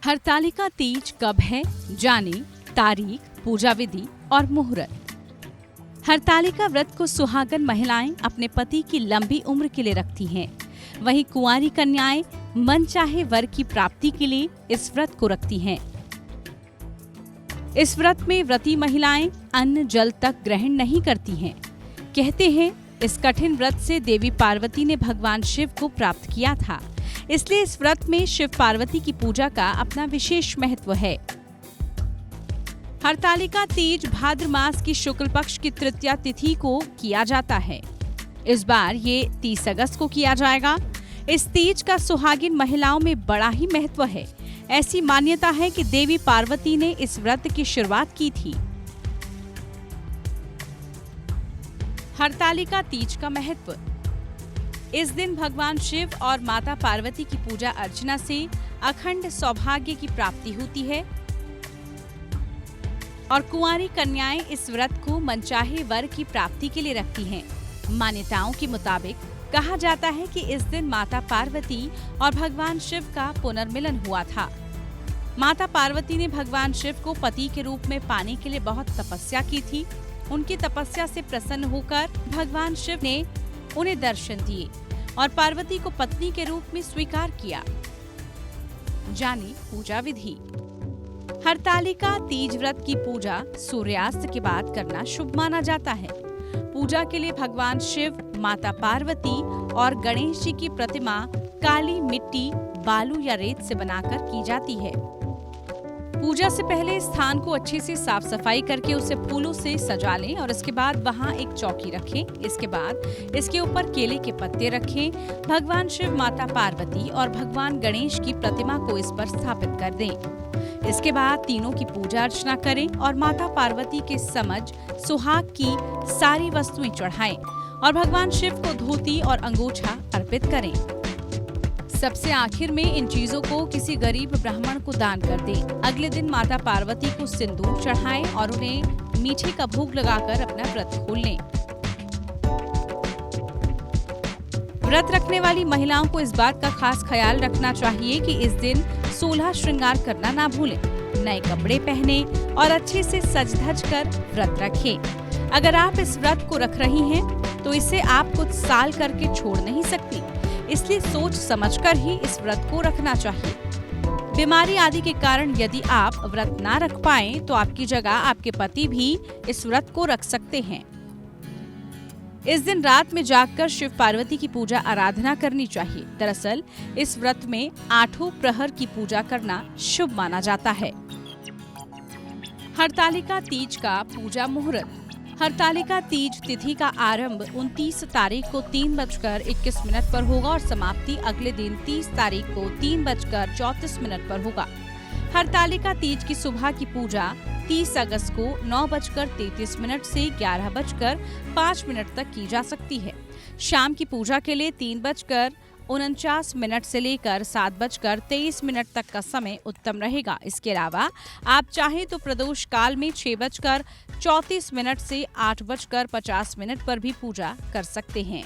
हरतालिका तीज कब है, जाने तारीख, पूजा विधि और मुहूर्त। हरतालिका व्रत को सुहागन महिलाएं अपने पति की लंबी उम्र के लिए रखती हैं। वहीं कुंवारी कन्याएं मनचाहे वर की प्राप्ति के लिए इस व्रत को रखती हैं। इस व्रत में व्रती महिलाएं अन्न जल तक ग्रहण नहीं करती हैं। कहते हैं इस कठिन व्रत से देवी पार्वती ने भगवान शिव को प्राप्त किया था, इसलिए इस व्रत में शिव पार्वती की पूजा का अपना विशेष महत्व है। हरतालिका तीज भाद्र मास की शुक्ल पक्ष की तृतीया तिथि को किया जाता है। इस बार ये 30 अगस्त को किया जाएगा। इस तीज का सुहागिन महिलाओं में बड़ा ही महत्व है। ऐसी मान्यता है कि देवी पार्वती ने इस व्रत की शुरुआत की थी। हरतालिका तीज का महत्व। इस दिन भगवान शिव और माता पार्वती की पूजा अर्चना से अखंड सौभाग्य की प्राप्ति होती है और कुंवारी कन्याएं इस व्रत को मनचाहे वर की प्राप्ति के लिए रखती हैं। मान्यताओं के मुताबिक कहा जाता है कि इस दिन माता पार्वती और भगवान शिव का पुनर्मिलन हुआ था। माता पार्वती ने भगवान शिव को पति के रूप में पाने के लिए बहुत तपस्या की थी। उनकी तपस्या से प्रसन्न होकर भगवान शिव ने उन्हें दर्शन दिए और पार्वती को पत्नी के रूप में स्वीकार किया। जाने पूजा विधि। हरतालिका तीज व्रत की पूजा सूर्यास्त के बाद करना शुभ माना जाता है। पूजा के लिए भगवान शिव, माता पार्वती और गणेश जी की प्रतिमा काली मिट्टी, बालू या रेत से बनाकर की जाती है। पूजा से पहले स्थान को अच्छे से साफ सफाई करके उसे फूलों से सजा लें और इसके बाद वहां एक चौकी रखें। इसके बाद इसके ऊपर केले के पत्ते रखें। भगवान शिव, माता पार्वती और भगवान गणेश की प्रतिमा को इस पर स्थापित कर दें। इसके बाद तीनों की पूजा अर्चना करें और माता पार्वती के समझ सुहाग की सारी वस्तुएं चढ़ाएं और भगवान शिव को धोती और अंगूछा अर्पित करें। सबसे आखिर में इन चीजों को किसी गरीब ब्राह्मण को दान कर दें। अगले दिन माता पार्वती को सिंदूर चढ़ाएं और उन्हें मीठे का भोग लगाकर अपना व्रत खोल लें। व्रत रखने वाली महिलाओं को इस बात का खास ख्याल रखना चाहिए कि इस दिन 16 श्रृंगार करना ना भूलें। नए कपड़े पहने और अच्छे से सज धज कर व्रत रखें। अगर आप इस व्रत को रख रही हैं, तो इसे आप कुछ साल करके छोड़ नहीं सकती, इसलिए सोच समझकर ही इस व्रत को रखना चाहिए। बीमारी आदि के कारण यदि आप व्रत ना रख पाएं, तो आपकी जगह आपके पति भी इस व्रत को रख सकते हैं। इस दिन रात में जागकर शिव पार्वती की पूजा आराधना करनी चाहिए। दरअसल इस व्रत में 8 प्रहर की पूजा करना शुभ माना जाता है। हरतालिका तीज का पूजा मुहूर्त। हरतालिका तीज तिथि का आरंभ 29 तारीख को 3:21 पर होगा और समाप्ति अगले दिन 30 तारीख को 3:34 पर होगा। हरतालिका तीज की सुबह की पूजा 30 अगस्त को 9:33 से 11:05 तक की जा सकती है। शाम की पूजा के लिए 3:49 से लेकर 7:23 तक का समय उत्तम रहेगा। इसके अलावा आप चाहें तो प्रदोष काल में 6:34 से 8:50 पर भी पूजा कर सकते हैं।